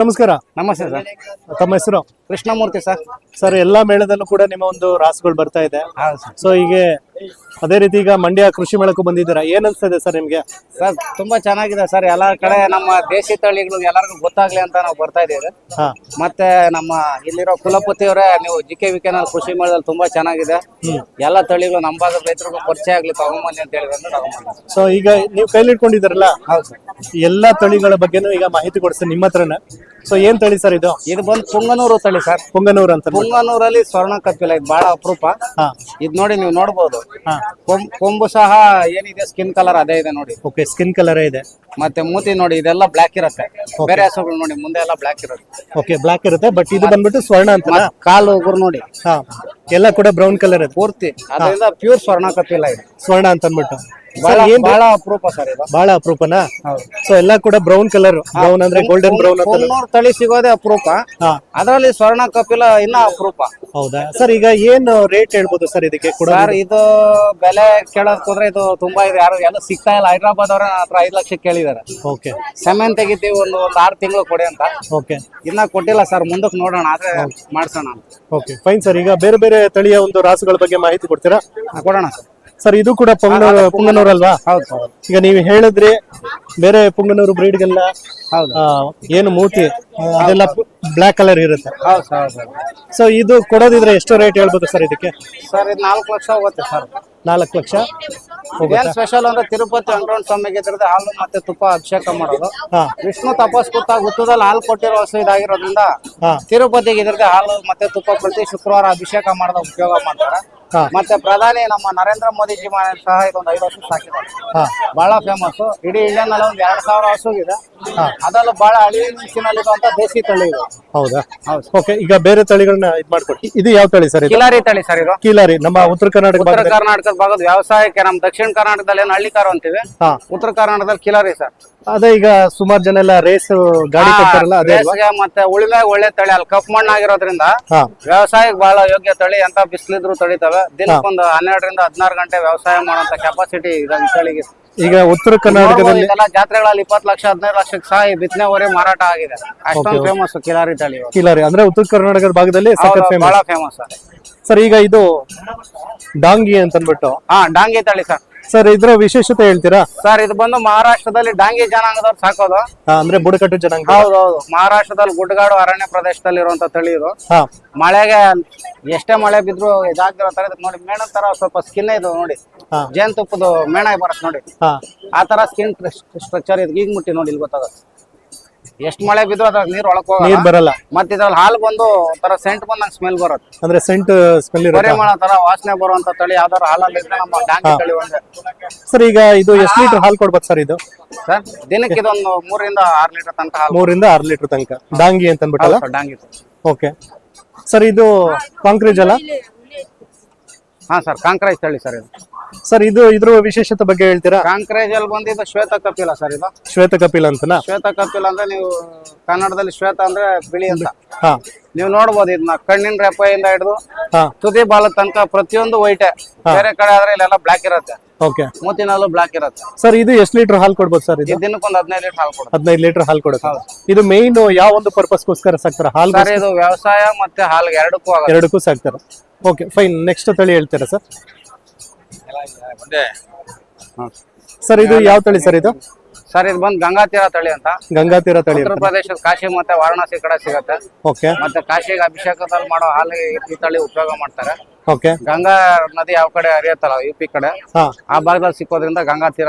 ನಮಸ್ಕಾರ. ನಮಸ್ತೆ ಸರ್. ತಮ್ಮ ಹೆಸರು? ಕೃಷ್ಣಮೂರ್ತಿ ಸರ್. ಸರ್, ಎಲ್ಲಾ ಮೇಳದಲ್ಲೂ ಕೂಡ ನಿಮ್ಮ ಒಂದು ರಾಸುಗಳು ಬರ್ತಾ ಇದೆ. ಸೊ ಹೀಗೆ ಅದೇ ರೀತಿ ಈಗ ಮಂಡ್ಯ ಕೃಷಿ ಮೇಳಕ್ಕೂ ಬಂದಿದ್ದೀರಾ, ಏನ್ ಅನ್ಸ್ತದೆ ಸರ್ ನಿಮ್ಗೆ? ಸರ್ ತುಂಬಾ ಚೆನ್ನಾಗಿದೆ ಸರ್. ಎಲ್ಲಾ ಕಡೆ ನಮ್ಮ ದೇಶಿ ತಳಿಗಳು ಎಲ್ಲರಿಗೂ ಗೊತ್ತಾಗ್ಲಿ ಅಂತ ನಾವು ಬರ್ತಾ ಇದ್ದೀವಿ. ಮತ್ತೆ ನಮ್ಮ ಇಲ್ಲಿರೋ ಕುಲಪತಿ ಅವರೇ, ನೀವು ಜಿಕೆ ವಿಕೆನ ಕೃಷಿ ಮೇಳದಲ್ಲಿ ತುಂಬಾ ಚೆನ್ನಾಗಿದೆ, ಎಲ್ಲಾ ತಳಿಗಳು ನಮ್ಮ ಭಾಗದ ರೈತರಿಗೂ ಪರಿಚಯ ಆಗ್ಲಿ ತಗೊಂಬಂದಿ ಅಂತ ಹೇಳಿದ್ರೆ. ಸೊ ಈಗ ನೀವು ಕೈಲಿ ಇಟ್ಕೊಂಡಿದ್ದೀರಲ್ಲ, ಹೌದು ಸರ್, ಎಲ್ಲಾ ತಳಿಗಳ ಬಗ್ಗೆನೂ ಈಗ ಮಾಹಿತಿ ಕೊಡ್ತೀನಿ ನಿಮ್ಮ ಹತ್ರನೇ. ಸೊ ಏನ್ ತಳಿ ಸರ್ ಇದು? ಇದು ಬಂದು ಪುಂಗನೂರು ತಳಿ ಸರ್. ಪುಂಗನೂರು ಅಂತ. ಪುಂಗನೂರಲ್ಲಿ ಸ್ವರ್ಣ ಕಪ್ಪಿಲ್ಲ, ಇದು ಬಹಳ ಅಪರೂಪ. ಇದು ನೋಡಿ, ನೀವು ನೋಡ್ಬೋದು, ಕೊಂಬು ಸಹ ಏನಿದೆ ಸ್ಕಿನ್ ಕಲರ್ ಅದೇ ಇದೆ ನೋಡಿ. ಓಕೆ, ಸ್ಕಿನ್ ಕಲರ್ ಇದೆ. ಮತ್ತೆ ಮೂತಿ ನೋಡಿ, ಇದೆಲ್ಲ ಬ್ಲಾಕ್ ಇರುತ್ತೆ. ಬೇರೆ ಹಸುಗಳು ನೋಡಿ ಮುಂದೆ ಎಲ್ಲ ಬ್ಲಾಕ್ ಇರುತ್ತೆ. ಓಕೆ, ಬ್ಲಾಕ್ ಇರುತ್ತೆ, ಬಟ್ ಇದು ಬಂದ್ಬಿಟ್ಟು ಸ್ವರ್ಣ ಅಂತ. ಕಾಲು ಉಗುರು ನೋಡಿ, ಎಲ್ಲ ಕೂಡ ಬ್ರೌನ್ ಕಲರ್ ಇದೆ ಪೂರ್ತಿ. ಅದರಿಂದ ಪ್ಯೂರ್ ಸ್ವರ್ಣ ಕಪ್ಪಿಲ್ಲ, ಇದು ಸ್ವರ್ಣ ಅಂತ ಅಂದ್ಬಿಟ್ಟು ಬಹಳ ಅಪರೂಪ ಸರ್. ಇದು ಬಹಳ ಅಪರೂಪನಾ? ಸೊ ಎಲ್ಲಾ ಕೂಡ ಬ್ರೌನ್ ಕಲರ್, ಬ್ರೌನ್ ಅಂದ್ರೆ ಗೋಲ್ಡನ್ ಬ್ರೌನ್ ಅಂತ ತಳಿ ಸಿಗೋದೇ ಅಪರೂಪ. ಅದರಲ್ಲಿ ಸ್ವರ್ಣ ಕಪಿಲ ಇನ್ನ ಅಪರೂಪ. ಹೌದಾ ಸರ್? ಈಗ ಏನು ರೇಟ್ ಹೇಳ್ಬೋದು ಸರ್ ಇದಕ್ಕೆ ಕೂಡ? ಸರ್, ಇದು ಬೆಲೆ ಕೇಳೋದಕ್ಕೆ ಹೋದ್ರೆ ಇದು ತುಂಬಾ ಇದೆ, ಯಾರು ಎಲ್ಲ ಸಿಗ್ತಾ ಇಲ್ಲ. ಹೈದರಾಬಾದ್ ಅವರ ಹತ್ರ 5 ಲಕ್ಷ ಕೇಳಿದಾರೆ. ಓಕೆ, ಸೆಮೆನ್ ತೆಗಿತೀವಿ, ಒಂದು 6 ತಿಂಗಳು ಕೊಡಿ ಅಂತ. ಓಕೆ, ಇನ್ನ ಕೊಟ್ಟಿಲ್ಲ ಸರ್, ಮುಂದಕ್ಕೆ ನೋಡೋಣ, ಆದ್ರೆ ಮಾಡ್ಸೋಣ. Okay, fine sir. ಈಗ ಬೇರೆ ಬೇರೆ ತಳಿಯ ಒಂದು ರಾಸುಗಳ ಬಗ್ಗೆ ಮಾಹಿತಿ ಕೊಡ್ತೀರಾ? ಕೊಡೋಣ ಸರ್. ಸರ್, ಇದು ಕೂಡ ಪುಂಗನೂರು ಅಲ್ವಾ? ಹೌದು. ಈಗ ನೀವು ಹೇಳಿದ್ರಿ ಬೇರೆ ಪುಂಗನೂರು ಬ್ರೀಡ್ಗೆಲ್ಲ ಏನು ಮೂತಿ ಅದೆಲ್ಲ ಬ್ಲಾಕ್ ಕಲರ್ ಇರುತ್ತೆ. ಸೊ ಇದು ಕೊಡೋದಿದ್ರೆ ಎಷ್ಟು ರೇಟ್ ಹೇಳ್ಬೋದು ಸರ್ ಇದಕ್ಕೆ? ಸರ್, ಇದು 4 ಲಕ್ಷ ಹೋಗುತ್ತೆ ಸರ್. 4 ಲಕ್ಷ. ಏನ್ ಸ್ಪೆಷಲ್ ಅಂದ್ರೆ ತಿರುಪತಿ ವೆಂಕಟರಮಣ ಸ್ವಾಮಿಗೆ ಹಾಲು ಮತ್ತೆ ತುಪ್ಪ ಅಭಿಷೇಕ ಮಾಡೋದು. ವಿಷ್ಣು ತಪಸ್ ಗುತ್ತದಲ್ಲಿ ಹಾಲು ಕೊಟ್ಟಿರೋ ಹಸು ಇದಾಗಿರೋದ್ರಿಂದ ತಿರುಪತಿಗೆ ಇದ್ರದ್ದು ಹಾಲು ಮತ್ತೆ ತುಪ್ಪ ಪ್ರತಿ ಶುಕ್ರವಾರ ಅಭಿಷೇಕ ಮಾಡೋದು ಉಪಯೋಗ ಮಾಡ್ತಾರೆ. ಮತ್ತೆ ಪ್ರಧಾನಿ ನಮ್ಮ ನರೇಂದ್ರ ಮೋದಿಜಿ ಸಹ ಇದೊಂದು 5 ವರ್ಷ ಸಾಕಿದ್ದಾರೆ. ಬಹಳ ಫೇಮಸ್. ಇಡೀ ಇಂಡಿಯನ್ ಅಲ್ಲಿ ಒಂದು 2000 ಹಸು ಇದೆ. ಅದರಲ್ಲೂ ಬಹಳ ಹಳಿ ಮಿಂಚಿನಲ್ಲಿರುವಂತ ದೇಶಿ ತಳಿ ಇದು. ಹೌದಾ? ಓಕೆ, ಈಗ ಬೇರೆ ತಳಿಗಳನ್ನ ಇದ್ ಮಾಡ್ಕೊಡಿ. ಇದು ಯಾವ ತಳಿ ಸರ್? ಕಿಲಾರಿ ತಳಿ ಸರ್. ಇದು ಕಿಲಾರಿ ನಮ್ಮ ಉತ್ತರ ಕರ್ನಾಟಕದ ಭಾಗದ ವ್ಯವಸಾಯಕ್ಕೆ. ನಮ್ಮ ದಕ್ಷಿಣ ಕರ್ನಾಟಕದಲ್ಲಿ ಏನು ಹಳ್ಳಿಕಾರು ಅಂತೀವಿ, ಉತ್ತರ ಕರ್ನಾಟಕದಲ್ಲಿ ಕಿಲಾರಿ ಸರ್. ಅದೇ ಈಗ ಸುಮಾರು ಜನ ಎಲ್ಲ ರೇಸ್ ಗಾಡಿ ಕೊಡ್ತಾರಲ್ಲ, ಅದೇ ಮತ್ತೆ ಉಳಿಮೆ ಒಳ್ಳೆ ತಳಿ. ಅಲ್ಲಿ ಕಪ್ಪು ಮಣ್ಣು ಆಗಿರೋದ್ರಿಂದ ವ್ಯವಸಾಯಕ್ಕೆ ಬಹಳ ಯೋಗ್ಯ ತಳಿ. ಅಂತ ಬಿಸಿಲಿದ್ರು ತಳಿತವೆ. ದಿನಕ್ಕೊಂದು 12 ರಿಂದ 16 ಗಂಟೆ ವ್ಯವಸಾಯ ಮಾಡುವಂತ ಕೆಪಾಸಿಟಿ ಇದೆ ಈ ತಳಿಗೆ. ಈಗ ಉತ್ತರ ಕರ್ನಾಟಕದಲ್ಲಿ ಜಾತ್ರೆಗಳಲ್ಲಿ 20 ಲಕ್ಷ 15 ಲಕ್ಷಕ್ಕೆ ಸಹ ಬಿತ್ತನೆವರೆ ಮಾರಾಟ ಆಗಿದೆ. ಅಷ್ಟೊಂದು ಫೇಮಸ್ ಕಿಲಾರಿ ತಳಿ. ಕಿಲಾರಿ ಅಂದ್ರೆ ಉತ್ತರ ಕರ್ನಾಟಕದ ಭಾಗದಲ್ಲಿ ಬಹಳ ಫೇಮಸ್ ಸರ್. ಈಗ ಇದು ಡಾಂಗಿ ಅಂತ ಅಂದ್ಬಿಟ್ಟು ಡಾಂಗಿ ತಳಿ ಸರ್. ಸರ್, ಇದ್ರ ವಿಶೇಷತೆ ಹೇಳ್ತೀರಾ? ಸರ್, ಇದು ಬಂದು ಮಹಾರಾಷ್ಟ್ರದಲ್ಲಿ ಡಾಂಗಿ ಜನಾಂಗದವ್ರು ಸಾಕೋದು. ಅಂದ್ರೆ ಬುಡಕಟ್ಟು ಜನಾಂಗ. ಹೌದೌದು. ಮಹಾರಾಷ್ಟ್ರದಲ್ಲಿ ಗುಡ್ಡಗಾಡು ಅರಣ್ಯ ಪ್ರದೇಶದಲ್ಲಿ ಇರುವಂತ ತಳಿ ಇದು. ಮಳೆಗೆ ಎಷ್ಟೇ ಮಳೆ ಬಿದ್ರು ಇದಾಗ್ದಿರೋ ತರ ನೋಡಿ. ಮೇಣ ತರ ಸ್ವಲ್ಪ ಸ್ಕಿನ್ ಇದು ನೋಡಿ, ಜೇನುತುಪ್ಪದ ಮೇಣ ಬರತ್ ನೋಡಿ, ಆ ತರ ಸ್ಕಿನ್ ಸ್ಟ್ರಕ್ಚರ್ ಇದು. ಈಗ ಮುಟ್ಟಿ ನೋಡಿ, ಇಲ್ಲಿ ಗೊತ್ತಾಗುತ್ತೆ. ಎಷ್ಟು ಮಳೆ ಬಿದ್ರು ಅದ್ರ ನೀರ್ ಒಳಕ್ ಬರಲ್ಲ. ಮತ್ತೆ ಇದ್ರಲ್ಲಿ ಹಾಲು ಬಂದು ಒಂಥರ ಸೆಂಟ್ ಬಂದಂಗ್ ಸ್ಮೆಲ್ ಬರುತ್ತೆ. ಅಂದ್ರೆ ಸೆಂಟ್ ಸ್ಮೆಲ್ ಪರಿಮಳ ತರ ವಾಸನೆ ಬರುವಂತ ತಳಿ ಯಾವ್ದಾರು ಹಾಲಲ್ಲಿ ಇದ್ರೆ ನಮ್ಮ ಡಾಂಗಿ ತಳಿ ಒಂದೇ. ಸರ್, ಈಗ ಇದು ಎಷ್ಟು ಲೀಟರ್ ಹಾಲು ಕೊಡ್ಬೋದು ಸರ್ ಇದು? ಸರ್, ದಿನಕ್ಕೆ ಇದೊಂದು 3 ರಿಂದ 6 ಲೀಟರ್ ತನಕ ಹಾಲು. 3 ರಿಂದ 6 ಲೀಟರ್ ತನಕ ಡಾಂಗಿ ಅಂತ ಅನ್ಬಿಟ್ಟಲ್ಲ? ಡಾಂಗಿ. ಓಕೆ ಸರ್, ಇದು ಕಾಂಕ್ರೇಜ್ ಅಲ್ಲ? ಸರ್, ಕಾಂಕ್ರೇಜ್ ತಳಿ ಸರ್ ಇದು. ಸರ್, ಇದು ಇದ್ರ ವಿಶೇಷತೆ ಬಗ್ಗೆ ಹೇಳ್ತೀರಾ? ಕಾಂಕ್ರೇಜ್ ಅಲ್ಲಿ ಬಂದಿದ್ದು ಶ್ವೇತ ಕಪಿಲ ಸರ್. ಇದು ಶ್ವೇತ ಕಪಿಲ ಅಂತನಾ? ಶ್ವೇತ ಕಪಿಲ ಅಂದ್ರೆ ನೀವು ಕನ್ನಡದಲ್ಲಿ ಶ್ವೇತ ಅಂದ್ರೆ ಬಿಳಿ ಅಂತ. ನೀವು ನೋಡ್ಬೋದು, ಇದನ್ನ ಕಣ್ಣಿನ ರೆಪ್ಪೆಯಿಂದ ಹಿಡಿದು ತುದಿ ಬಾಲದ ತನಕ ಪ್ರತಿಯೊಂದು ವೈಟ್. ಬೇರೆ ಕಡೆ ಆದ್ರೆ ಇಲ್ಲೆಲ್ಲ ಬ್ಲಾಕ್ ಇರುತ್ತೆ. ಓಕೆ, ಮೂತಿನಲ್ಲೂ ಬ್ಲಾಕ್ ಇರುತ್ತೆ. ಸರ್, ಇದು ಎಷ್ಟು ಲೀಟರ್ ಹಾಲು ಕೊಡ್ಬೋದು ಸರ್? ಇದು ದಿನಕ್ಕೊಂದು 15 ಲೀಟರ್ ಹಾಲು ಕೊಡುತ್ತೆ. 15 ಲೀಟರ್ ಹಾಲು ಕೊಡುತ್ತೆ. ಇದು ಮೇನ್ ಯಾವ ಒಂದು ಪರ್ಪಸ್ಗೋಸ್ಕರ ಸಾಕ್ತಾರೆ ಹಾಲು? ಸರ್, ಇದು ವ್ಯವಸಾಯ ಮತ್ತೆ ಹಾಲು ಎರಡಕ್ಕೂ ಸಾಕ್ತಾರೆ. Okay, fine. ನೆಕ್ಸ್ಟ್ ತಳಿ ಹೇಳ್ತೀರಾ ಸರ್? ಸರ್, ಇದು ಯಾವ ತಳಿ ಸರ್ ಇದು? ಸರ್, ಇದು ಬಂದು ಗಂಗಾತೀರ ತಳಿ ಅಂತ. ಗಂಗಾತೀರ ತಳಿ ಉತ್ತರ ಪ್ರದೇಶದ ಕಾಶಿ ಮತ್ತೆ ವಾರಣಾಸಿ ಕಡೆ ಸಿಗತ್ತೆ. ಓಕೆ, ಮತ್ತೆ ಕಾಶಿಗೆ ಅಭಿಷೇಕದಲ್ಲಿ ಮಾಡೋ ಹಾಲು ಈ ತಳಿ ಉಪಯೋಗ ಮಾಡ್ತಾರೆ. ಓಕೆ, ಗಂಗಾ ನದಿ ಯಾವ ಕಡೆ ಹರಿಯತ್ತಲ್ಲ UP ಕಡೆ, ಆ ಭಾಗದಲ್ಲಿ ಸಿಕ್ಕೋದ್ರಿಂದ ಗಂಗಾತೀರ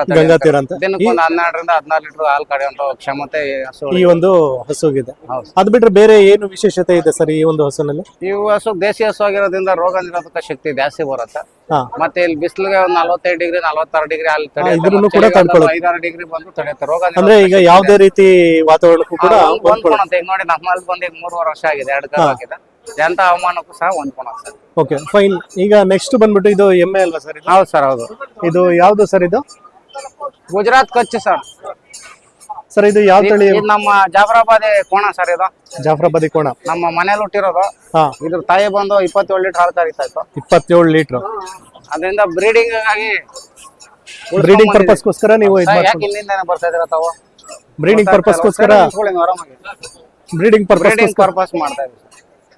ಅಂತ. ದಿನಕ್ಕೊಂದು 12 ರಿಂದ 14 ಲೀಟರ್ ಹಾಲು ಕರೆಯುವಂತ ಕ್ಷಮತೆ ಈ ಒಂದು ಹಸುಗಿದೆ. ಅದು ಬಿಟ್ರೆ ಬೇರೆ ಏನು ವಿಶೇಷತೆ ಇದೆ ಸರ್ ಈ ಒಂದು ಹಸುನಲ್ಲಿ? ಈ ಹಸು ದೇಸಿ ಹಸು ಆಗಿರೋದ್ರಿಂದ ರೋಗ ನಿರೋಧಕ ಶಕ್ತಿ ಜಾಸ್ತಿ ಬರುತ್ತೆ. ಮತ್ತೆ ಇಲ್ಲಿ ಬಿಸಿಲಿಗೆ ಒಂದು 45 ಡಿಗ್ರಿ 46 ಡಿಗ್ರಿ ಹಾಲು ತಡೆಯುತ್ತೆ. 5-6 ಡಿಗ್ರಿ ಬಂದು ತಡೆಯುತ್ತೆ. ರೋಗ ಅಂದ್ರೆ ಈಗ ಯಾವುದೇ ರೀತಿ ವಾತಾವರಣಕ್ಕೂ ಕೂಡ ಹೊಂದ್ಕೊಳುತ್ತೆ. ಈಗ ನೋಡಿ, ನಮ್ಮಲ್ಲಿ ಬಂದು 3 ವರ್ಷ ಆಗಿದೆ, 2 ಕರು ಆಗಿದೆ. ಎಂತ ಹವಾಮಾನಕ್ಕೂ ಸಹ ಹೊಂದ್ಕೊಳುತ್ತೆ. Okay, fine. ಈಗ ನೆಕ್ಸ್ಟ್ ಬಂದ್ಬಿಟ್ಟು ಇದು ಎಮ್ಮೆ ಅಲ್ವಾ ಸರ್? ಹೌದು ಸರ್, ಹೌದು. ಇದು ಯಾವ್ದು ಸರ್? ಇದು ಗುಜರಾತ್ ಕಚ್ ಸರ್. ಸರ್, ಇದು ಯಾವ ತಳಿ? ನಮ್ಮ ಜಾಫರಾಬಾದಿ ಕೋಣ ಸರ್. ಇದು ಜಾಫರಾಬಾದಿ ಕೋಣ ನಮ್ಮ ಮನೇಲಿ ಹುಟ್ಟಿರೋದು. ಇದ್ರ ತಾಯಿ ಬಂದು 27 ಲೀಟರ್ ಹಾಲು ಕರೀತಾ ಇತ್ತು. 27 ಲೀಟರ್. ಅದರಿಂದ ಬ್ರೀಡಿಂಗ್ ಆಗಿ ಬ್ರೀಡಿಂಗ್ ಪರ್ಪಸ್ಗೋಸ್ಕರ ನೀವು ಯಾಕೆ ಇಲ್ಲಿಂದಾನೆ ಬರ್ತಾ ಇದ್ದೀರಾ ತಾವು? ಬ್ರೀಡಿಂಗ್ ಪರ್ಪಸ್ಗೋಸ್ಕರ ಆರಾಮಾಗಿ ಬ್ರೀಡಿಂಗ್ ಬ್ರೀಡಿಂಗ್ ಪರ್ಪಸ್ ಮಾಡ್ತಾ ಇದೀವಿ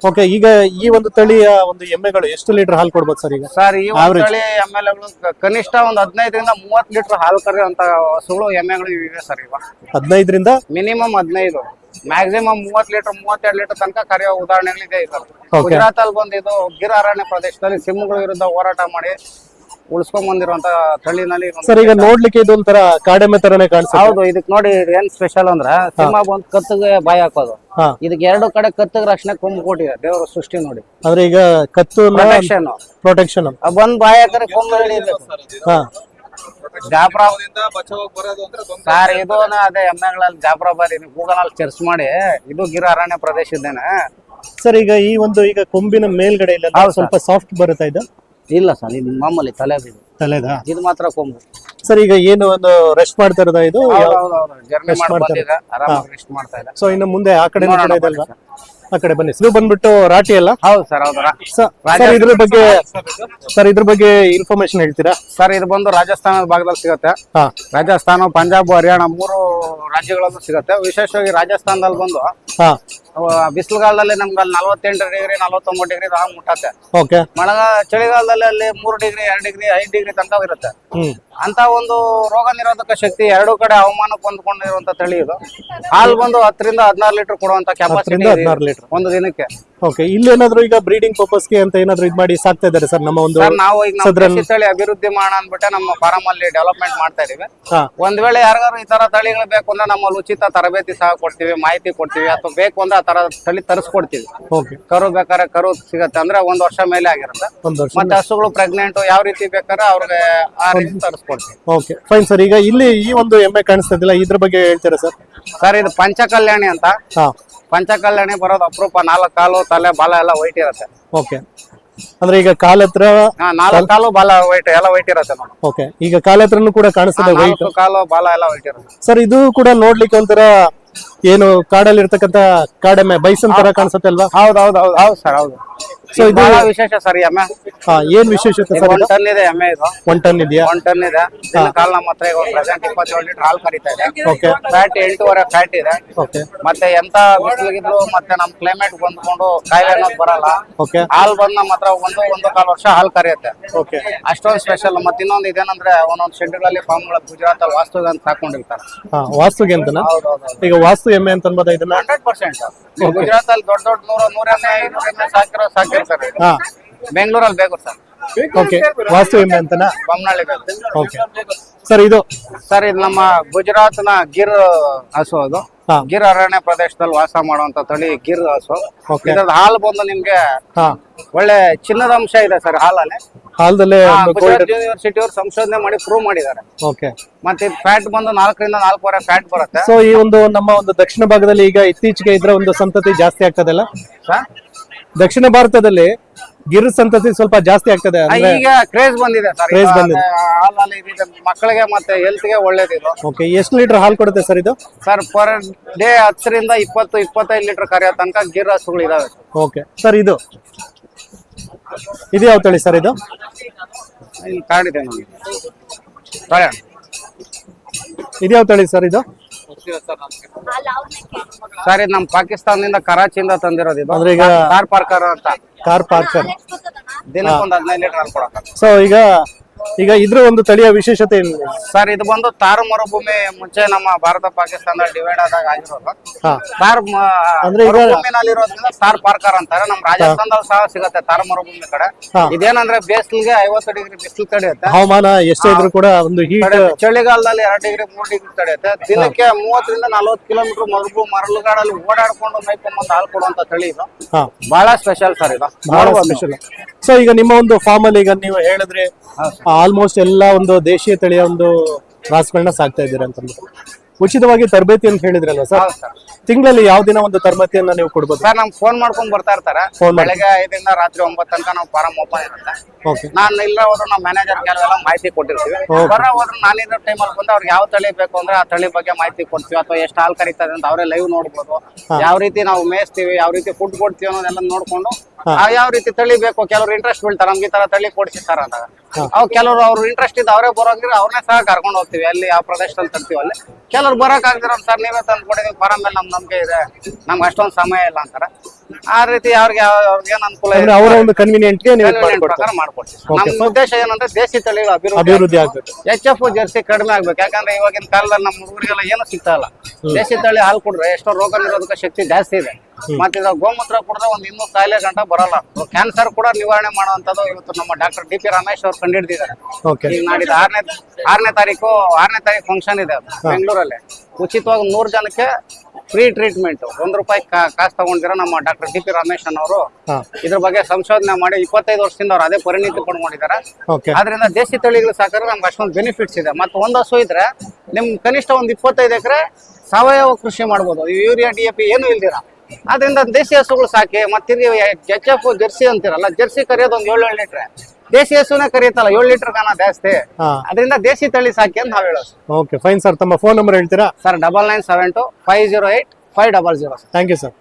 ಓಕೆ. ಈಗ ಈ ಒಂದು ತಳಿಯ ಒಂದು ಎಮ್ಮೆಗಳು ಎಷ್ಟು ಲೀಟರ್ ಹಾಲು ಕೊಡ್ಬೋದು ಸರ್ ಈಗ? ಸರ್ ಈ ತಳಿ ಎಮ್ಮೆಗಳು ಕನಿಷ್ಠ ಒಂದು 15 ರಿಂದ 30 ಲೀಟರ್ ಹಾಲು ಕರೆಯುವಂತ ಹಸುಗಳು ಎಮ್ಮೆಗಳು ಇವೆ ಸರ್. ಇವಾಗ 15 ರಿಂದ ಮಿನಿಮಮ್ 15, ಮ್ಯಾಕ್ಸಿಮಮ್ 30 ಲೀಟರ್ 32 ಲೀಟರ್ ತನಕ ಕರೆಯೋ ಉದಾಹರಣೆಗಳಿದೆ ಇದ್ದಾರೆ. ಗುಜರಾತ್ ಅಲ್ಲಿ ಬಂದು ಇದು ಗಿರ್ ಅರಣ್ಯ ಪ್ರದೇಶದಲ್ಲಿ ಸಿಂಹಗಳ ವಿರುದ್ಧ ಹೋರಾಟ ಮಾಡಿ ಉಳಿಸ್ಕೊಂಡ್ ಬಂದಿರುವಂತ ತಳಿನಲ್ಲಿ ಸರ್ ಈಗ ನೋಡ್ಲಿಕ್ಕೆ ಇದು ಒಂಥರ ಕಾಡೆಮ್ಮೆ ತರನೇ ಕಾಣಿಸುತ್ತೆ. ಹೌದು. ಇದಕ್ ನೋಡಿ ಏನ್ ಸ್ಪೆಷಲ್ ಅಂದ್ರ ಸಿಂಹ ಬಂದ್ ಕತ್ತಿಗೆ ಬಾಯಿ ಹಾಕೋದು, ಇದಕ್ಕೆ 2 ಕಡೆ ಕತ್ತಿಗೆ ರಕ್ಷಣೆ ಕೊಂಬು ಕೊಟ್ಟಿದೆ ದೇವ್ರ ಸೃಷ್ಟಿ ನೋಡಿ. ಅಂದ್ರೆ ಈಗ ಕತ್ತು ಪ್ರೊಟೆಕ್ಷನ್ ಬಂದ್ ಬಾಯಿ ಹಾಕರೆ ಕೊಂಬು ಹಿಡಿಬೇಕು. ಜಾಫ್ರಾಬಾದಿಂದ ಸರ್ ಇದು ಅದೇ ಎಮ್ಮೆಗಳಲ್ಲಿ ಜಾಫ್ರಾಬಾದ್ ಗೂಗಲ್ ಅಲ್ಲಿ ಸರ್ಚ್ ಮಾಡಿ ಇದು ಗಿರ್ ಅರಣ್ಯ ಪ್ರದೇಶ ಇದ್ದೇನೆ ಸರ್. ಈಗ ಈ ಒಂದು ಈಗ ಕೊಂಬಿನ ಮೇಲ್ಗಡೆ ಇಲ್ಲ ಸ್ವಲ್ಪ ಸಾಫ್ಟ್ ಬರುತ್ತಾ ಇದು? ಇಲ್ಲ ಸರ್, ಇದು ಮಾಮೂಲಿ ತಲೆದಾ? ಇದು ಮಾತ್ರ ಕೊಂಬು ಸರ್. ಈಗ ಏನು ಒಂದು ರೆಸ್ಟ್ ಮಾಡ್ತಾ ಇರೋದಾ ಇದು? ಜರ್ನಿ ಮಾಡಿ ಆರಾಮಾಗಿ ರೆಸ್ಟ್ ಮಾಡ್ತಾ ಇದೆ. ಸೊ ಇನ್ನು ಮುಂದೆ ಆ ಕಡೆ ಇದಲ್ವಾ? ಆ ಕಡೆ ಬನ್ನಿ. ಇದು ಬಂದ್ಬಿಟ್ಟು ರಾಟಿ ಅಲ್ಲ? ಹೌದು ಸರ್. ಹೌದು ಸರ್ ಇದ್ರ ಬಗ್ಗೆ ಇನ್ಫಾರ್ಮೇಶನ್ ಹೇಳ್ತೀರಾ ಸರ್? ಇದು ಬಂದು ರಾಜಸ್ಥಾನದ ಭಾಗದಲ್ಲಿ ಸಿಗುತ್ತೆ. ರಾಜಸ್ಥಾನ, ಪಂಜಾಬ್, ಹರಿಯಾಣ 3 ರಾಜ್ಯಗಳಲ್ಲೂ ಸಿಗುತ್ತೆ. ವಿಶೇಷವಾಗಿ ರಾಜಸ್ಥಾನದಲ್ಲಿ ಬಂದು ಬಿಸಿಲುಗಾಲದಲ್ಲಿ ನಮ್ಗೆ ಅಲ್ಲಿ 48 ಡಿಗ್ರಿ 49 ಡಿಗ್ರಿ ಮುಟ್ಟತ್ತೆ. ಚಳಿಗಾಲದಲ್ಲಿ ಅಲ್ಲಿ 3 ಡಿಗ್ರಿ 2 ಡಿಗ್ರಿ 5 ಡಿಗ್ರಿ ತನಕ ಇರುತ್ತೆ. ಅಂತ ಒಂದು ರೋಗ ನಿರೋಧಕ ಶಕ್ತಿ 2 ಕಡೆ ಹವಾಮಾನಕ್ಕೆ ಹೊಂದ್ಕೊಂಡಿರುವಂತ ತಳಿ ಇದು. ಹಾಲು ಬಂದು 10 ರಿಂದ 16 ಲೀಟರ್ ಕೊಡುವಂತ ಕೆಪಾಸಿಟಿ ಒಂದು ದಿನಕ್ಕೆ. ಓಕೆ. ಇಲ್ಲಿ ಏನಾದ್ರು ಈಗ ಬ್ರೀಡಿಂಗ್ ಪರ್ಪಸ್ಗೆ ಅಂತ ಏನಾದ್ರು ಇದು ಮಾಡಿ ಸಾಕ್ತಾ ಇದ್ದಾರೆ ಸರ್? ನಮ್ಮ ಒಂದು ನಾವು ಈಗ ತಳಿ ಅಭಿವೃದ್ಧಿ ಮಾಡೋಣ ಅನ್ಬಿಟ್ಟೆ ನಮ್ಮ ಫಾರಂ ಅಲ್ಲಿ ಡೆವಲಪ್ಮೆಂಟ್ ಮಾಡ್ತಾ ಇದೀವಿ. ಒಂದ್ ವೇಳೆ ಯಾರಿಗಾರು ಈ ತರ ತಳಿಗಳು ಬೇಕು ಅಂದ್ರೆ ನಮ್ಮಲ್ಲಿ ಉಚಿತ ತರಬೇತಿ ಸಹ ಕೊಡ್ತೀವಿ, ಮಾಹಿತಿ ಕೊಡ್ತೀವಿ. ಅಥವಾ ಬೇಕು ಅಂದ್ರೆ ಆ ತರ ತಳಿ ತರಿಸ್ಕೊಡ್ತೀವಿ. ಕರು ಬೇಕಾದ್ರೆ ಕರು ಸಿಗತ್ತೆ, ಅಂದ್ರೆ 1 ವರ್ಷ ಮೇಲೆ ಆಗಿರುತ್ತೆ. ಮತ್ತೆ ಹಸುಗಳು ಪ್ರೆಗ್ನೆಂಟ್ ಯಾವ ರೀತಿ ಬೇಕಾದ್ರೆ ಅವ್ರಿಗೆ ಆ ರೀತಿ ತರಿಸ್ಕೊಡ್ತೀವಿ. Okay fine sir. ಈಗ ಇಲ್ಲಿ ಈ ಒಂದು ಎಮ್ಮೆ ಕಾಣಿಸ್ತಾ ಇದಿಲ್ಲ, ಇದ್ರ ಬಗ್ಗೆ ಹೇಳ್ತೀರಾ ಸರ್? ಸರ್ ಇದು ಪಂಚಕಲ್ಯಾಣಿ ಅಂತ. ಪಂಚಕಲ್ಯಾಣಿ ಬರೋದು ಅಪರೂಪ. 4 ಕಾಲು ತಲೆ ಬಾಲ ಎಲ್ಲ ವೈಟ್ ಇರುತ್ತೆ. ಓಕೆ. ಅಂದ್ರೆ ಈಗ ಕಾಲ ಹತ್ರ 4 ಕಾಲು ಬಾಲ ವೈಟ್ ಎಲ್ಲ ವೈಟ್ ಇರುತ್ತೆ ನೋಡಿ. ಓಕೆ. ಈಗ ಕಾಲ ಹತ್ರನು ಕೂಡ ಕಾಣಿಸ್ತದೆ ವೈಟ್ ಕಾಲು ಬಾಲ ಎಲ್ಲ ವೈಟ್ ಇರುತ್ತೆ ಸರ್. ಇದು ಕೂಡ ನೋಡ್ಲಿಕ್ಕೆ ಒಂಥರ ಏನು ಕಾಡಲ್ಲಿ ಇರ್ತಕ್ಕಂತ ಕಾಡೆಮ್ಮೆ ಬೈಸನ್ ತರ ಕಾಣಿಸುತ್ತೆ ಅಲ್ವಾ? ಹೌದು ಸರ್. ಹೌದು. ಸೊ ಇದು ಬಹಳ ವಿಶೇಷ ಸರ್ ಈ ಎಮ್ಮೆ. ಏನ್ ವಿಶೇಷತೆ ಸರ್? 1 ಟನ್ ಇದೆ ಎಮ್ಮೆ ಇದು. 1 ಟನ್ ಇದೆಯಾ? 1 ಟನ್ ಇದೆ. ಕಾಲ್ ನಮ್ಮ ಹತ್ರ ಈಗ ಪ್ರೆಸೆಂಟ್ 27 ಲೀಟರ್ ಹಾಲು ಕರೀತಾ ಇದೆ. ಓಕೆ. ಫ್ಯಾಟ್ 8.5 ಫ್ಯಾಟ್ ಇದೆ. ಓಕೆ. ಮತ್ತೆ ಎಂತ ಬಿಸಿಲಿಗಿದ್ರು ಮತ್ತೆ ನಮ್ ಕ್ಲೈಮೇಟ್ ಹೊಂದ್ಕೊಂಡು ಕಾಯಿಲೆ ಅನ್ನೋದು ಬರಲ್ಲ. ಓಕೆ. ಹಾಲು ಬಂದ್ ನಮ್ಮ ಹತ್ರ 1.25 ವರ್ಷ ಹಾಲು ಕರೆಯುತ್ತೆ. ಓಕೆ. ಅಷ್ಟೊಂದು ಸ್ಪೆಷಲ್. ಮತ್ತೆ ಇನ್ನೊಂದು ಇದೇನಂದ್ರೆ ಒಂದೊಂದು ಶೆಡ್ಗಳಲ್ಲಿ ಫಾರ್ಮ್ ಗಳು ಗುಜರಾತ್ ಅಲ್ಲಿ ವಾಸ್ತುಗೆ ಅಂತ ಹಾಕೊಂಡಿರ್ತಾರೆ. ವಾಸ್ತುಗೆ ಅಂತನಾ? ಈಗ ವಾಸ್ತು ಎಮ್ಮೆ ಅಂತ ಅನ್ಬೋದಾ ಇದನ್ನ? 100%. ಗುಜರಾತ್ ಅಲ್ಲಿ ದೊಡ್ಡ 100 ಎಮ್ಮೆ 200 ಎಮ್ಮೆ ಸಾಕಿರ್ತಾರೆ. ಬೆಂಗಳೂರಲ್ಲಿ ಬೇಕು ಸರ್. ಓಕೆ. ವಾಸ್ತು ಎಮ್ಮೆ ಅಂತನಾ? ಬೊಮ್ಮನಹಳ್ಳಿ ಬೇಕು. Okay sir. ಇದು ನಮ್ಮ ಗುಜರಾತ್ ನ ಗಿರ್ ಹಸು. ಅದು ಗಿರ್ ಅರಣ್ಯ ಪ್ರದೇಶದಲ್ಲಿ ವಾಸ ಮಾಡುವಂತ ತಳಿ ಗಿರ್ ಹಸು. ಇದ್ರದ್ದು ಹಾಲು ಬಂದು ನಿಮ್ಗೆ ಒಳ್ಳೆ ಚಿನ್ನದ ಅಂಶ ಇದೆ ಸರ್ ಹಾಲಲ್ಲಿ. ಹಾಲದಲ್ಲೇ ಗುಜರಾತ್ ಯೂನಿವರ್ಸಿಟಿ ಅವರು ಸಂಶೋಧನೆ ಮಾಡಿ ಪ್ರೂವ್ ಮಾಡಿದ್ದಾರೆ. ಓಕೆ. ಮತ್ತೆ ಫ್ಯಾಟ್ ಬಂದು 4 ರಿಂದ 4.5 ಫ್ಯಾಟ್ ಬರುತ್ತೆ. ಸೊ ಈ ಒಂದು ನಮ್ಮ ಒಂದು ದಕ್ಷಿಣ ಭಾಗದಲ್ಲಿ ಈಗ ಇತ್ತೀಚೆಗೆ ಇದ್ರ ಒಂದು ಸಂತತಿ ಜಾಸ್ತಿ ಆಗ್ತದಲ್ಲ ಸರ್? ದಕ್ಷಿಣ ಭಾರತದಲ್ಲಿ ಗಿರ್ ಸಂತತಿ ಸ್ವಲ್ಪ ಜಾಸ್ತಿ ಆಗ್ತದೆ. ಈಗ ಕ್ರೇಜ್ ಬಂದಿದೆ ಸರ್. ಹಾಲಲ್ಲಿ ಮಕ್ಕಳಿಗೆ ಮತ್ತೆ ಹೆಲ್ತ್ ಗೆ ಒಳ್ಳೇದಿದೆ. ಓಕೆ. ಎಷ್ಟು ಲೀಟರ್ ಹಾಲು ಕೊಡುತ್ತೆ ಸರ್ ಇದು? ಸರ್ ಪರ್ ಡೇ 10 ರಿಂದ 20-25 ಲೀಟರ್ ಕರೆಯೋ ತನಕ ಗಿರ್ ಹಸುಗಳು ಇದಾವೆ. Okay sir. ಇದು ಯಾವ ತಳಿ ಸರ್? ಇದು ಕಾರ್ಡ್ ಇದೆ ನೋಡಿ. ಇದು ಯಾವ ತಳಿ ಸರ್? ಇದು ಸರ್ ಇದು ನಮ್ ಪಾಕಿಸ್ತಾನದಿಂದ ಕರಾಚಿಯಿಂದ ತಂದಿರೋದು. ಇದು ಅಂದ್ರೆ ಈಗ ಕಾರ್ ಪಾರ್ಕರ್ ಅಂತ. ಕಾರ್ ಪಾರ್ಕರ್ ದಿನಕ್ಕೆ 15 ಲೀಟರ್ ಹಾಲು ಕೊಡಕ. ಸೊ ಈಗ ಇದ್ರ ಒಂದು ತಳಿಯ ವಿಶೇಷತೆ ಏನು ಸರ್? ಇದು ಬಂದು ತಾರ್ ಮರುಭೂಮಿ ಮುಂಚೆ ನಮ್ಮ ಭಾರತ ಪಾಕಿಸ್ತಾನ ಡಿವೈಡ್ ಆದಾಗ ಆಗಿರೋದು. ತಾರ್ ಮರುಭೂಮಿನಲ್ಲಿರೋದ್ರಿಂದ ತಾರ್ ಪಾರ್ಕರ್ ಅಂತಾರೆ. ನಮ್ ರಾಜಸ್ಥಾನದಲ್ಲಿ ಸಹ ಸಿಗುತ್ತೆ ತಾರ್ ಮರುಭೂಮಿ ಕಡೆ. ಇದೇನಂದ್ರೆ ಬೇಸಿಗೆ 50 ಡಿಗ್ರಿ ಬಿಸಿಲು ತಡೆಯುತ್ತೆ. ಹವಾಮಾನ ಎಷ್ಟೇ ಇದ್ರೂ ಕೂಡ ಒಂದು ಹೀಟ್. ಚಳಿಗಾಲದಲ್ಲಿ 2 ಡಿಗ್ರಿ 3 ಡಿಗ್ರಿ ತಡೆಯುತ್ತೆ. ದಿನಕ್ಕೆ 30 ರಿಂದ 40 ಕಿಲೋಮೀಟರ್ ಮರಳುಗಾಡಲ್ಲಿ ಓಡಾಡ್ಕೊಂಡು ಮೈಕೊಂಬಂದು ಹಾಲು ಕೊಡುವಂತ ತಳಿ ಇದು. ಬಹಳ ಸ್ಪೆಷಲ್ ಸರ್ ಇದು. ಬಹಳ ಸ್ಪೆಷಲ್. ಸೊ ಈಗ ನಿಮ್ಮ ಒಂದು ಫಾರ್ಮ್ ಅಲ್ಲಿ ಈಗ ನೀವು ಹೇಳಿದ್ರೆ ಆಲ್ಮೋಸ್ಟ್ ಎಲ್ಲ ಒಂದು ದೇಶೀಯ ತಳಿಯ ಒಂದು ರಾಸುಗಳನ್ನ ಸಾಕ್ತಾ ಇದ್ದೀರಾ ಅಂತ ಉಚಿತವಾಗಿ ತರಬೇತಿ ಅಂತ ಹೇಳಿದ್ರಲ್ಲ ಸರ್? ತಿಂಗಳಲ್ಲಿ ಯಾವ ದಿನ ಒಂದು ತರಬೇತಿಯನ್ನ ನೀವು ಕೊಡ್ಬೋದು ಸರ್? ನಮ್ಗೆ ಫೋನ್ ಮಾಡ್ಕೊಂಡ್ ಬರ್ತಾ ಇರ್ತಾರೆ. ಬೆಳಗ್ಗೆ 5 ರಿಂದ ರಾತ್ರಿ 9 ತನಕ ನಾವು ಫಾರಂ ಓಪನ್ ಇರುತ್ತೆ. ನಾನು ಇಲ್ಲ ಹೋದ್ರು ನಮ್ಮ ಮ್ಯಾನೇಜರ್ ಕೆಲವೆಲ್ಲ ಮಾಹಿತಿ ಕೊಟ್ಟಿರ್ತೀವಿ. ಬರೋ ಹೋದ್ರು ನಾನಿರೋ ಟೈಮಲ್ಲಿ ಬಂದು ಅವ್ರಿಗೆ ಯಾವ ತಳಿ ಬೇಕು ಅಂದ್ರೆ ಆ ತಳಿ ಬಗ್ಗೆ ಮಾಹಿತಿ ಕೊಡ್ತೀವಿ. ಅಥವಾ ಎಷ್ಟು ಹಾಲು ಕರೀತದೆ ಅಂತ ಅವರೇ ಲೈವ್ ನೋಡ್ಬೋದು. ಯಾವ ರೀತಿ ನಾವು ಮೇಯಿಸ್ತೀವಿ, ಯಾವ ರೀತಿ ಫುಡ್ ಕೊಡ್ತೀವಿ ಅನ್ನೋದೆಲ್ಲ ನೋಡ್ಕೊಂಡು ಯಾವ ರೀತಿ ತಳಿ ಬೇಕು. ಕೆಲವರು ಇಂಟ್ರೆಸ್ಟ್ ಬೀಳ್ತಾರೆ, ನಮ್ಗೆ ಈ ತರ ತಳಿ ಕೊಡ್ಸಿರ್ತಾರ ಅಂದಾಗ ಅವ್ ಕೆಲವರು ಅವ್ರ ಇಂಟ್ರೆಸ್ಟ್ ಇದ್ದು ಅವರೇ ಬರೋಂಗಿದ್ರೆ ಅವ್ರನ್ನೇ ಸಹ ಕರ್ಕೊಂಡು ಹೋಗ್ತೀವಿ ಅಲ್ಲಿ ಆ ಪ್ರದೇಶದಲ್ಲಿ ತರ್ತೀವಿ ಅಲ್ಲಿ. ಕೆಲವ್ರು ಬರಕ್ ಆಗ್ದಿರ ಸರ್ ನೀವೇ ತಂದು ಕೊಡಿದೀವಿ ಫಾರಂ ಮೇಲೆ ನಮ್ ನಂಬಿಕೆ ಇದೆ, ನಮ್ಗೆ ಅಷ್ಟೊಂದು ಸಮಯ ಇಲ್ಲ ಅಂತಾರ. ಆ ರೀತಿ ಅವ್ರಿಗೆ ಏನ್ ಅನುಕೂಲ ಇದೆ ಅಂದ್ರೆ ಅವರ ಒಂದು ಕನ್ವಿನಿಯಂಟ್ಗೆ ನೀವು ಇದ್ convenient ಮಾಡ್ಕೊಡ್ತೀರಾ. ಪ್ರಕಾರ ಮಾಡ್ಕೊಡ್ತೀವಿ. ನಮ್ಮ ಉದ್ದೇಶ ಏನಂದ್ರೆ ದೇಶಿ ತಳಿಗಳ ಅಭಿವೃದ್ಧಿ ಆಗ್ಬೇಕು. HF ಜರ್ಸಿ ಕಡಿಮೆ ಆಗ್ಬೇಕು. ಯಾಕಂದ್ರೆ ಇವಾಗಿನ ಕಾಲದಲ್ಲಿ ನಮ್ಮ ಹುಡುಗರಿಗೆಲ್ಲ ಏನು ಸಿಗ್ತಾ ಇಲ್ಲ. ದೇಶಿ ತಳಿ ಹಾಲು ಕುಡ್ರೆ ಎಷ್ಟೋ ರೋಗ ನಿರೋಧಕ ಶಕ್ತಿ ಜಾಸ್ತಿ ಇದೆ. ಮತ್ತೆ ಇದು ಗೋಮೂತ್ರ ಕುಡಿದ್ರೆ ಒಂದ್ 200 ಕಾಯಿಲೆ ಗಂಟ ಬರಲ್ಲ. ಕ್ಯಾನ್ಸರ್ ಕೂಡ ನಿವಾರಣೆ ಮಾಡುವಂತದ್ದು ಇವತ್ತು ನಮ್ಮ ಡಾಕ್ಟರ್ DP ರಮೇಶ್ ಅವ್ರು ಕಂಡಿಡಿದಿದ್ದಾರೆ. ಓಕೆ. ಈಗ ನಾಡಿದ್ದು 6ನೇ ತಾರೀಕು ಫಂಕ್ಷನ್ ಇದೆ ಅದು ಬೆಂಗಳೂರಲ್ಲಿ. ಉಚಿತವಾಗಿ 100 ಜನಕ್ಕೆ ಫ್ರೀ ಟ್ರೀಟ್ಮೆಂಟ್, ₹1 ಕಾಸು ತಗೊಂಡಿರೋ ನಮ್ಮ ಡಾಕ್ಟರ್ DP ರಮೇಶ್ ಅನ್ನೋರು ಇದ್ರ ಬಗ್ಗೆ ಸಂಶೋಧನೆ ಮಾಡಿ 25 ವರ್ಷದಿಂದ ಅವ್ರು ಅದೇ ಪರಿಣಿತಿ ಪಡ್ಕೊಂಡಿದ್ದಾರೆ. ಓಕೆ. ಆದ್ರಿಂದ ದೇಶಿ ತಳಿಗಳು ಸಾಕಿದ್ರೆ ನಮ್ಗೆ ಅಷ್ಟೊಂದು ಬೆನಿಫಿಟ್ಸ್ ಇದೆ. ಮತ್ತೆ ಒಂದು ಹಸು ಇದ್ರೆ ನಿಮ್ ಕನಿಷ್ಠ ಒಂದು 25 ಎಕರೆ ಸಾವಯವ ಕೃಷಿ ಮಾಡ್ಬೋದು, ಯೂರಿಯಾ DAP ಏನು ಇಲ್ದಿರ. ಅದರಿಂದ ದೇಶಿ ಹಸುಗಳು ಸಾಕಿ. ಮತ್ತೆ HF ಜರ್ಸಿ ಅಂತಿರಲ್ಲ, ಜರ್ಸಿ ಕರಿಯೋದು ಒಂದು 7 ಲೀಟರ್, ದೇಶಿ ಹಸುನೇ ಕರಿಯುತ್ತಲ್ಲ 7 ಲೀಟರ್ ಕಾನ ಜಾಸ್ತಿ. ಅದರಿಂದ ದೇಶಿ ತಳಿ ಸಾಕಿ ಅಂತ ನಾವ್ ಹೇಳೋದು. ಓಕೆ ಫೈನ್ ಸರ್, ತಮ್ಮ ಫೋನ್ ನಂಬರ್ ಹೇಳ್ತೀರಾ? ಸರ್ 9972 508 500. Thank you sir.